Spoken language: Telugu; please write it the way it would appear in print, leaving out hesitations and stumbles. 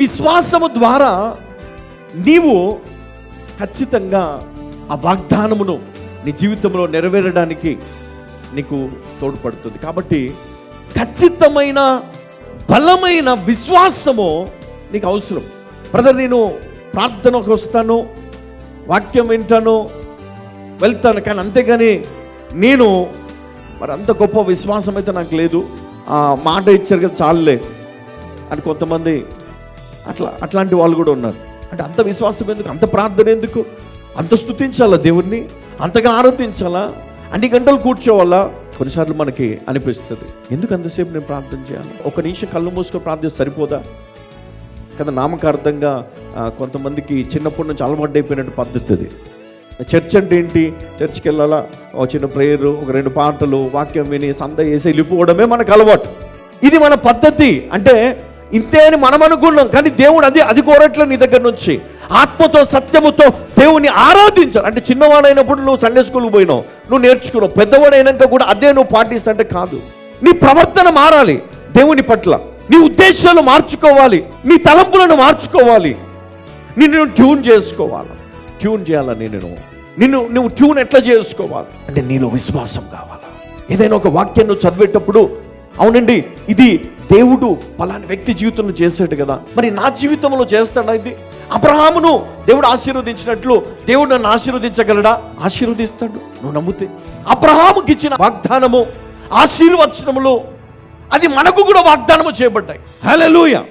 విశ్వాసము ద్వారా నీవు ఖచ్చితంగా ఆ వాగ్దానమును నీ జీవితంలో నెరవేరడానికి నీకు తోడ్పడుతుంది. కాబట్టి ఖచ్చితమైన బలమైన విశ్వాసము నీకు అవసరం. బ్రదర్, నేను ప్రార్థనకు వస్తాను, వాక్యం వింటాను, వెళ్తాను, కానీ అంతేగాని నేను మరి అంత గొప్ప విశ్వాసం అయితే నాకు లేదు, ఆ మాట ఇచ్చారు కదా చాలులే అని కొంతమంది అట్లాంటి వాళ్ళు కూడా ఉన్నారు. అంటే అంత విశ్వాసం ఎందుకు, అంత ప్రార్థన ఎందుకు, అంత స్తుతించాలా దేవుణ్ణి, అంతగా ఆరాధించాలా, అన్ని గంటలు కూర్చోవాలా? కొన్నిసార్లు మనకి అనిపిస్తుంది, ఎందుకు అంతసేపు నేను ప్రార్థన చేయాలి, ఒక నిమిషం కళ్ళు మూసుకొని ప్రార్థిస్తే సరిపోదా కదా. నామకార్థంగా కొంతమందికి చిన్నప్పటి నుంచి అలవాటు అయిపోయినట్టు పద్ధతి అది. చర్చ్ అంటే ఏంటి, చర్చ్కి వెళ్ళాలా, ఒక చిన్న ప్రేయరు, ఒక 2 పాటలు, వాక్యం విని సంద వేసి వెళ్ళిపోవడమే మనకు అలవాటు. ఇది మన పద్ధతి. అంటే ఇంతే అని మనం అనుకున్నాం, కానీ దేవుడు అది కోరట్లే నీ దగ్గర నుంచి. ఆత్మతో సత్యముతో దేవుని ఆరాధించాలి. అంటే చిన్నవాడైనప్పుడు నువ్వు సండే స్కూల్కి పోయినావు, నువ్వు నేర్చుకున్నావు, పెద్దవాడైనాక కూడా అదే నువ్వు పాటిస్తుంటే కాదు. నీ ప్రవర్తన మారాలి దేవుని పట్ల, నీ ఉద్దేశాలు మార్చుకోవాలి, నీ తలంపులను మార్చుకోవాలి, నిన్ను ట్యూన్ చేసుకోవాలి. ట్యూన్ చేయాలని నువ్వు ట్యూన్ ఎట్లా చేసుకోవాలి అంటే నీలో విశ్వాసం కావాలా. ఏదైనా ఒక వాక్యం నువ్వు చదివేటప్పుడు, అవునండి ఇది దేవుడు పలాని వ్యక్తి జీవితంలో చేశాడు కదా, మరి నా జీవితంలో చేస్తాడా ఇది? అబ్రహామును దేవుడు ఆశీర్వదించినట్లు దేవుడు నన్ను ఆశీర్వదించగలడా? ఆశీర్వదిస్తాడు నువ్వు నమ్మితే. అబ్రహాముకి ఇచ్చిన వాగ్దానము, ఆశీర్వచనములు అది మనకు కూడా వాగ్దానము చేయబడ్డాయి. హల్లెలూయా.